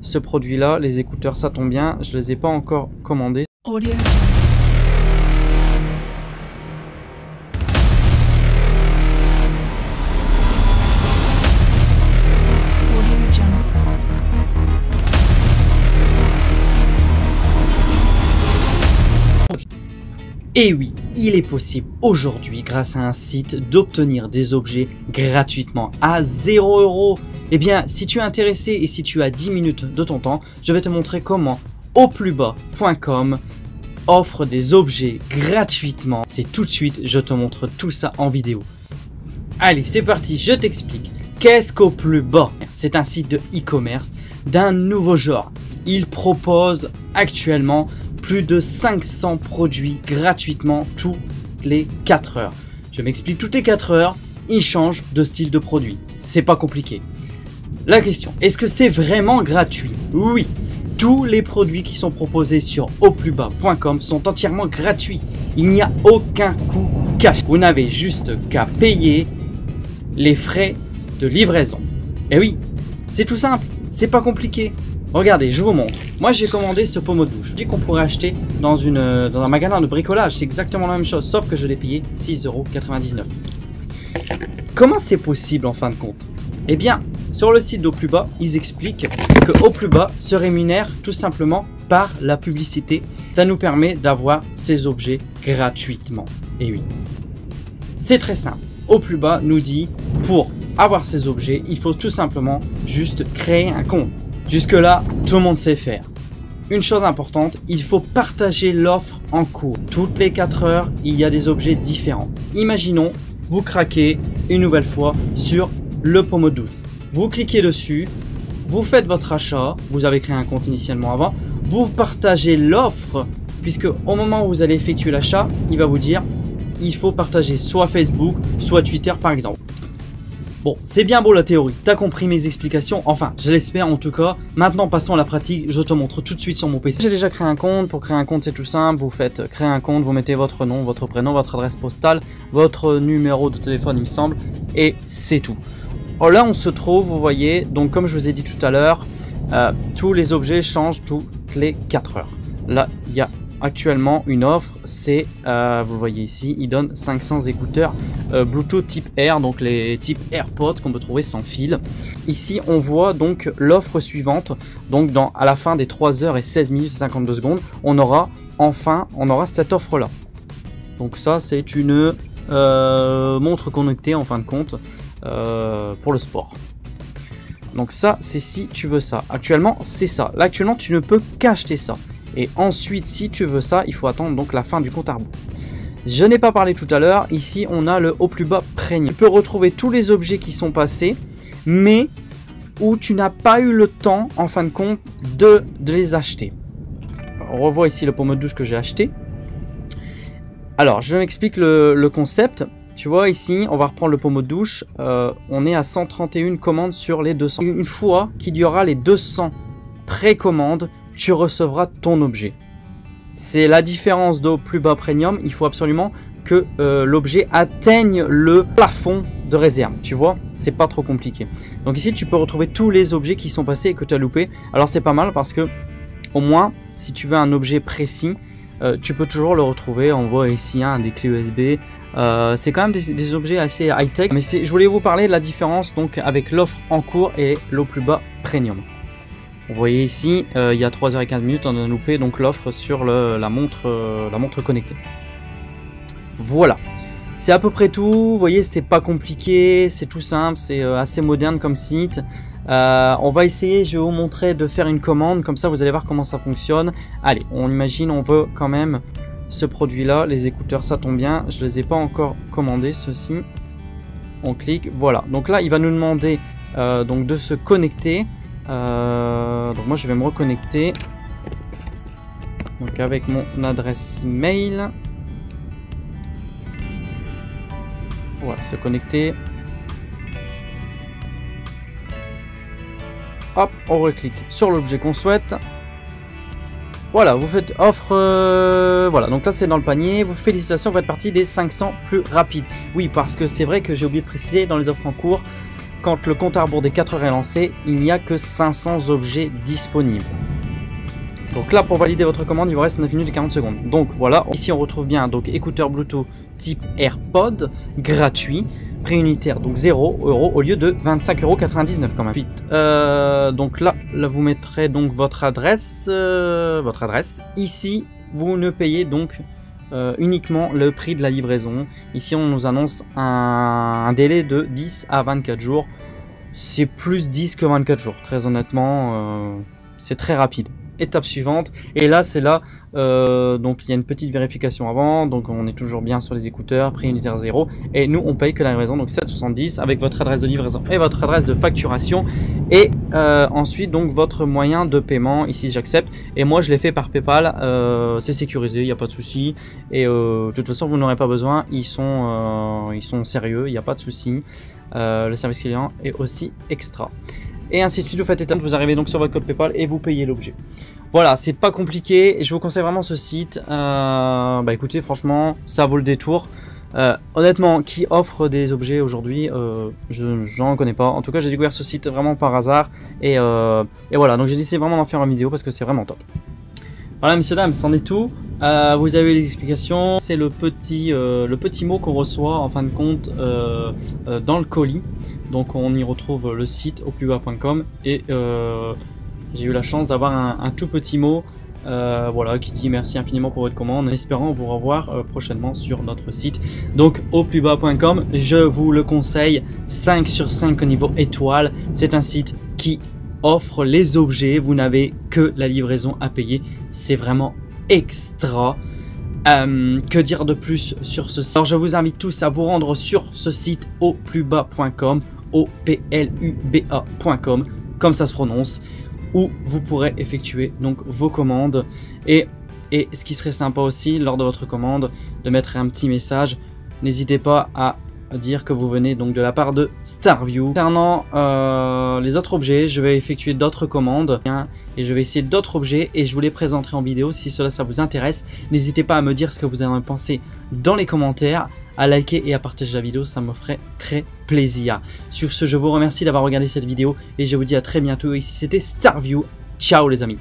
ce produit-là, les écouteurs, ça tombe bien, je les ai pas encore commandés. Audio. Et oui, il est possible aujourd'hui, grâce à un site, d'obtenir des objets gratuitement à 0 €. Eh bien, si tu es intéressé et si tu as 10 minutes de ton temps, je vais te montrer comment auplusbas.com offre des objets gratuitement. C'est tout de suite, je te montre tout ça en vidéo. Allez, c'est parti, je t'explique. Qu'est-ce qu'Auplusbas? C'est un site de e-commerce d'un nouveau genre. Il propose actuellement plus de 500 produits gratuitement toutes les 4 heures. Je m'explique, toutes les 4 heures, ils changent de style de produit. C'est pas compliqué. La question, est-ce que c'est vraiment gratuit? Oui, tous les produits qui sont proposés sur auplusbas.com sont entièrement gratuits. Il n'y a aucun coût cash. Vous n'avez juste qu'à payer les frais de livraison. Et oui, c'est tout simple, c'est pas compliqué. Regardez, je vous montre. Moi, j'ai commandé ce pommeau de douche. Je dis qu'on pourrait acheter dans un magasin de bricolage. C'est exactement la même chose, sauf que je l'ai payé 6,99 €. Comment c'est possible en fin de compte? Eh bien, sur le site d'Auplusbas, ils expliquent que Auplusbas se rémunère tout simplement par la publicité. Ça nous permet d'avoir ces objets gratuitement. Et oui, c'est très simple. Auplusbas nous dit, pour avoir ces objets, il faut tout simplement juste créer un compte. Jusque là, tout le monde sait faire. Une chose importante, il faut partager l'offre en cours. Toutes les 4 heures, il y a des objets différents. Imaginons, vous craquez une nouvelle fois sur le pommeau de douche. Vous cliquez dessus, vous faites votre achat, vous avez créé un compte initialement avant, vous partagez l'offre, puisque au moment où vous allez effectuer l'achat, il va vous dire, il faut partager soit Facebook, soit Twitter par exemple. Bon, c'est bien beau la théorie, t'as compris mes explications, enfin, je l'espère en tout cas. Maintenant, passons à la pratique, je te montre tout de suite sur mon PC. J'ai déjà créé un compte, pour créer un compte c'est tout simple, vous faites créer un compte, vous mettez votre nom, votre prénom, votre adresse postale, votre numéro de téléphone il me semble, et c'est tout. Alors là, on se trouve, vous voyez, donc comme je vous ai dit tout à l'heure, tous les objets changent toutes les 4 heures. Là, il y a actuellement une offre, c'est, vous voyez ici, il donne 500 écouteurs Bluetooth type R, donc les types AirPods qu'on peut trouver sans fil. Ici on voit donc l'offre suivante, donc à la fin des 3 heures et 16 minutes et 52 secondes, on aura cette offre là. Donc ça c'est une montre connectée en fin de compte pour le sport. Donc ça c'est si tu veux ça. Actuellement c'est ça. Là actuellement tu ne peux qu'acheter ça. Et ensuite, si tu veux ça, il faut attendre donc la fin du compte à rebours. Je n'ai pas parlé tout à l'heure. Ici, on a le Auplusbas Premium. Tu peux retrouver tous les objets qui sont passés, mais où tu n'as pas eu le temps, en fin de compte, de les acheter. On revoit ici le pommeau de douche que j'ai acheté. Alors, je m'explique le concept. Tu vois, ici, on va reprendre le pommeau de douche. On est à 131 commandes sur les 200. Une fois qu'il y aura les 200 précommandes, tu recevras ton objet. C'est la différence d'Auplusbas Premium. Il faut absolument que l'objet atteigne le plafond de réserve. Tu vois, c'est pas trop compliqué. Donc ici, tu peux retrouver tous les objets qui sont passés et que tu as loupé. Alors c'est pas mal parce que au moins, si tu veux un objet précis, tu peux toujours le retrouver. On voit ici des clés USB. C'est quand même des objets assez high-tech. Mais je voulais vous parler de la différence donc avec l'offre en cours et l'Auplusbas Premium. Vous voyez ici, il y a 3 heures et 15 minutes, on a loupé donc l'offre sur la montre connectée. Voilà, c'est à peu près tout. Vous voyez, c'est pas compliqué, c'est tout simple, c'est assez moderne comme site. On va essayer, je vais vous montrer de faire une commande, comme ça vous allez voir comment ça fonctionne. Allez, on imagine, on veut quand même ce produit-là, les écouteurs, ça tombe bien, je les ai pas encore commandés, ceux-ci. On clique, voilà. Donc là, il va nous demander donc de se connecter. Donc moi je vais me reconnecter donc avec mon adresse mail. Voilà, se connecter. Hop, on reclique sur l'objet qu'on souhaite. Voilà, vous faites offre, voilà, donc là c'est dans le panier. Vous félicitations, vous faites partie des 500 plus rapides. Oui, parce que c'est vrai que j'ai oublié de préciser dans les offres en cours, quand le compte à rebours des 4 heures est lancé, il n'y a que 500 objets disponibles. Donc là, pour valider votre commande, il vous reste 9 minutes et 40 secondes. Donc voilà, ici on retrouve bien donc écouteur Bluetooth type AirPod, gratuit, prix unitaire, donc 0 € au lieu de 25,99 € quand même. Ensuite, donc là, vous mettrez donc votre adresse. Ici, vous ne payez donc uniquement le prix de la livraison. Ici, on nous annonce un délai de 10 à 24 jours. C'est plus 10 que 24 jours, très honnêtement, c'est très rapide. Étape suivante, et là c'est là donc il y a une petite vérification avant, donc on est toujours bien sur les écouteurs, prix unitaire 0, et nous on paye que la livraison, donc 7,70 avec votre adresse de livraison et votre adresse de facturation, et ensuite donc votre moyen de paiement. Ici j'accepte, et moi je l'ai fait par PayPal, c'est sécurisé, il n'y a pas de souci, et de toute façon vous n'aurez pas besoin, ils sont sérieux, il n'y a pas de souci. Le service client est aussi extra. Et ainsi de suite, vous faites étape, vous arrivez donc sur votre code PayPal et vous payez l'objet. Voilà, c'est pas compliqué, je vous conseille vraiment ce site. Écoutez, franchement, ça vaut le détour. Honnêtement, qui offre des objets aujourd'hui, j'en connais pas. En tout cas, j'ai découvert ce site vraiment par hasard. Et voilà, donc j'ai décidé vraiment d'en faire une vidéo parce que c'est vraiment top. Voilà, messieurs, dames, c'en est tout. Vous avez les explications. C'est le petit mot qu'on reçoit en fin de compte dans le colis. Donc on y retrouve le site auplusbas.com, et j'ai eu la chance d'avoir un tout petit mot voilà, qui dit merci infiniment pour votre commande, en espérant vous revoir prochainement sur notre site. Donc auplusbas.com, je vous le conseille, 5 sur 5 au niveau étoile. C'est un site qui offre les objets, vous n'avez que la livraison à payer, c'est vraiment extra. Que dire de plus sur ce site? Alors je vous invite tous à vous rendre sur ce site auplusbas.com, aupluba.com, comme ça se prononce, où vous pourrez effectuer donc vos commandes, et ce qui serait sympa aussi lors de votre commande, de mettre un petit message. N'hésitez pas à dire que vous venez donc de la part de Starview. Concernant les autres objets, je vais effectuer d'autres commandes et je vais essayer d'autres objets et je vous les présenterai en vidéo si cela ça vous intéresse. N'hésitez pas à me dire ce que vous en pensez dans les commentaires, à liker et à partager la vidéo, ça me ferait très plaisir. Sur ce, je vous remercie d'avoir regardé cette vidéo et je vous dis à très bientôt. Ici c'était Starview, ciao les amis.